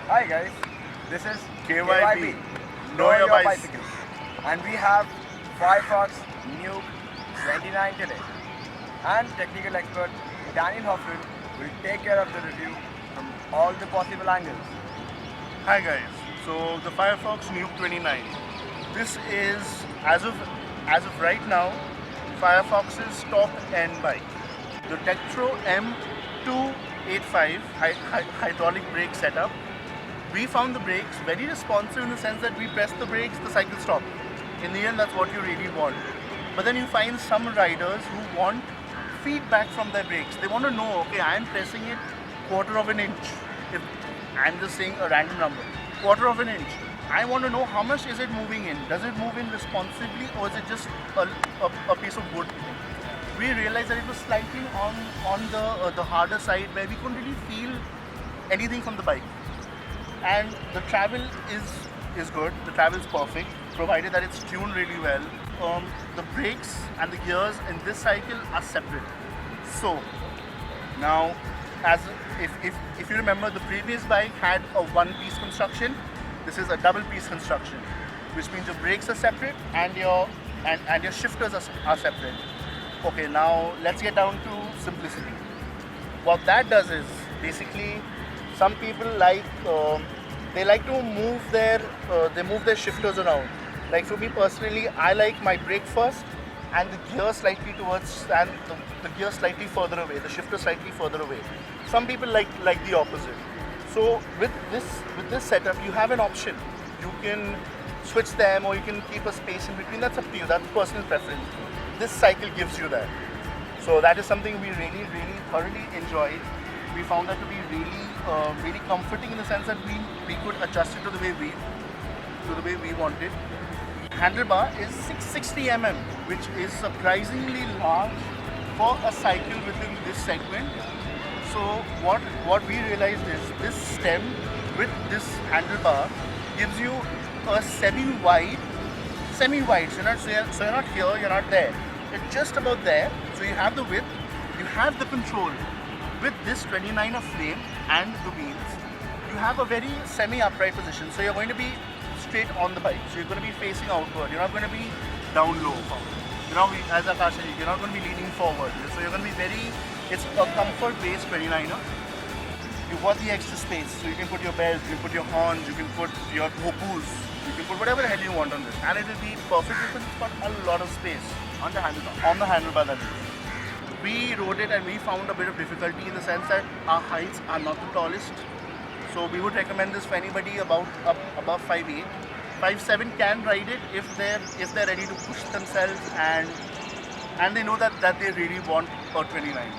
Hi guys, this is KYB. Know Know your Your bicycle. Bicycle, and we have Firefox Nuke 29 today. And technical expert Daniel Hoffman will take care of the review from all the possible angles. Hi guys. So the Firefox Nuke 29. This is as of right now Firefox's top end bike. The Tektro M285 hydraulic brake setup. We found the brakes very responsive in the sense that we press the brakes, the cycle stops. In the end, that's what you really want. But then you find some riders who want feedback from their brakes. They want to know, okay, I am pressing it quarter of an inch. If I'm just saying a random number, quarter of an inch. I want to know how much is it moving in. Does it move in responsively, or is it just a piece of wood? We realized that it was slightly on the harder side where we couldn't really feel anything from the bike. And the travel is good. The travel is perfect, provided that it's tuned really well. The brakes and the gears in this cycle are separate. So now, as if you remember, the previous bike had a one-piece construction. This is a double-piece construction, which means your brakes are separate and your shifters are separate. Okay, now let's get down to simplicity. What that does is basically some people they like to move their shifters around. Like for me personally, I like my brake first and the gear slightly towards and the gear slightly further away, the shifter slightly further away. Some people like the opposite. So with this setup, you have an option. You can switch them or you can keep a space in between. That's up to you. That's personal preference. This cycle gives you that. So that is something we really thoroughly enjoyed. We found that to be really comforting in the sense that we could adjust it to the way we wanted. Handlebar is 660 which is surprisingly large for a cycle within this segment. So what we realized is this stem with this handlebar gives you a semi-wide. So you're not here, you're not there. It's just about there. So you have the width, you have the control. With this 29er frame and the wheels, you have a very semi-upright position. So you're going to be straight on the bike. So you're going to be facing outward. You're not going to be down low. As Akash said, you're not going to be leaning forward. So you're going to be it's a comfort-based 29er. You've got the extra space. So you can put your belts, you can put your horns, you can put your hopus, you can put whatever the hell you want on this. And it will be perfect because it's got a lot of space on the handlebar. That is. We rode it and we found a bit of difficulty in the sense that our heights are not the tallest. So we would recommend this for anybody above 5'8". 5'7" can ride it if they're ready to push themselves and they know that they really want a 29.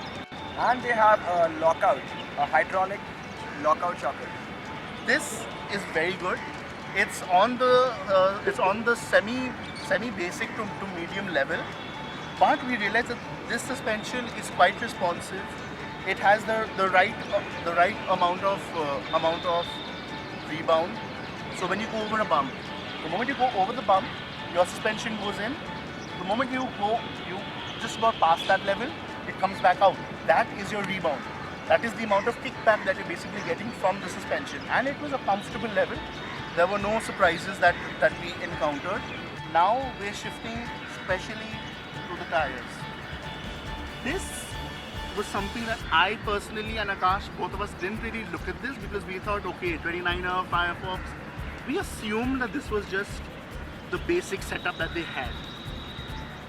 And they have a hydraulic lockout shocker. This is very good. It's on the semi basic to medium level. But we realized that this suspension is quite responsive. It has the right amount of rebound. So when you go over a bump, the moment you go over the bump, your suspension goes in. The moment you just about past that level, it comes back out. That is your rebound. That is the amount of kickback that you're basically getting from the suspension. And it was a comfortable level. There were no surprises that we encountered. Now we're shifting especially to the tires. This was something that I personally and Akash, both of us didn't really look at this because we thought, okay, 29er, Firefox. We assumed that this was just the basic setup that they had.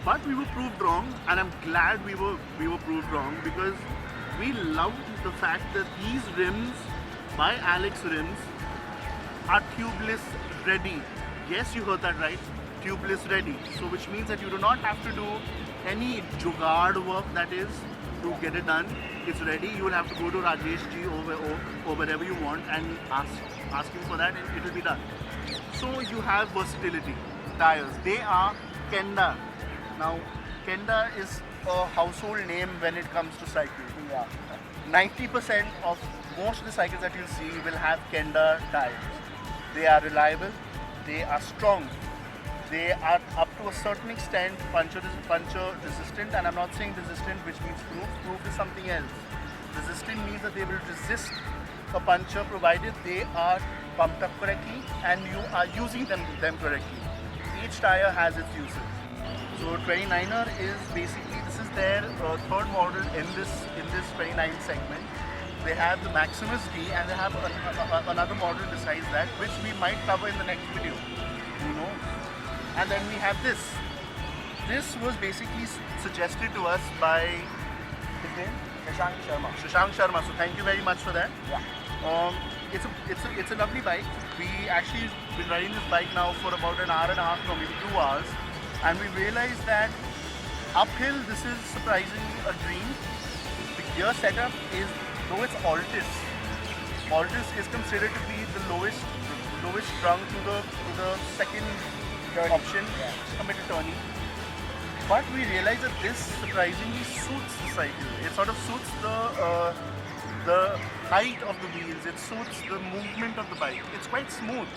But we were proved wrong, and I'm glad we were proved wrong because we loved the fact that these rims by Alex Rims are tubeless ready. Yes, you heard that right. Tubeless ready. So which means that you do not have to do any jugaad work, that is, to get it done. It's ready. You will have to go to Rajesh ji or wherever you want and ask him for that, and it will be done. So you have versatility. Tires. They are Kenda. Now, Kenda is a household name when it comes to cycling. Yeah. 90% of most of the cycles that you'll see will have Kenda tires. They are reliable. They are strong. They are up to a certain extent puncture resistant, and I'm not saying resistant which means proof. Proof is something else. Resistant means that they will resist a puncher provided they are pumped up correctly and you are using them correctly. Each tire has its uses. So 29er is basically, this is their third model in this 29 segment. They have the Maximus D and they have another model besides that, which we might cover in the next video. Who knows? And then we have this. This was basically suggested to us by His name? Shashank Sharma. Shashank Sharma. So thank you very much for that. Yeah. It's a lovely bike. We actually been riding this bike now for about an hour and a half, or maybe 2 hours, and we realized that uphill this is surprisingly a dream. The gear setup is, though it's Altis is considered to be the lowest rung to the second Turning. option Yeah. compared to turning. But we realized that this surprisingly suits the cycle. It sort of suits the height of the wheels. It suits the movement of the bike. It's quite smooth.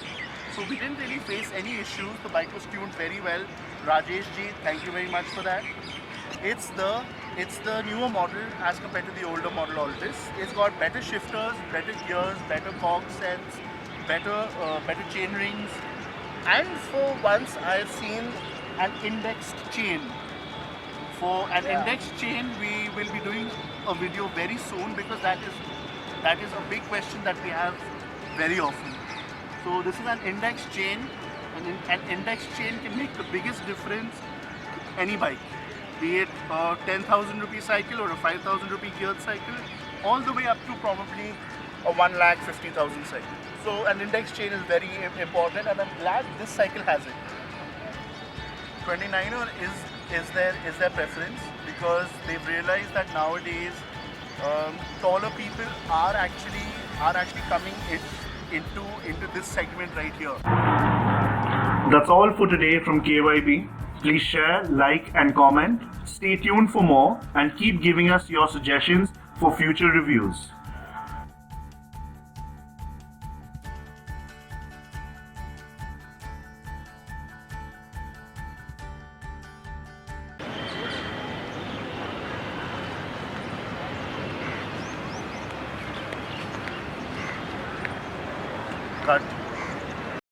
So we didn't really face any issues. The bike was tuned very well. Rajesh ji, thank you very much for that. It's the newer model as compared to the older model Altis. It's got better shifters, better gears, better cog sets, better chain rings, and for once I've seen an indexed chain. For an indexed chain, we will be doing a video very soon because that is a big question that we have very often. So this is an indexed chain, and an indexed chain can make the biggest difference to any bike, be it a 10,000 rupee cycle or a 5,000 rupee geared cycle, all the way up to probably a 1,50,000 cycle. So an index chain is very important, and I'm glad this cycle has it. 29er is their preference because they've realized that nowadays taller people are actually coming into this segment right here. That's all for today from KYB. Please share, like and comment. Stay tuned for more and keep giving us your suggestions for future reviews. Cut.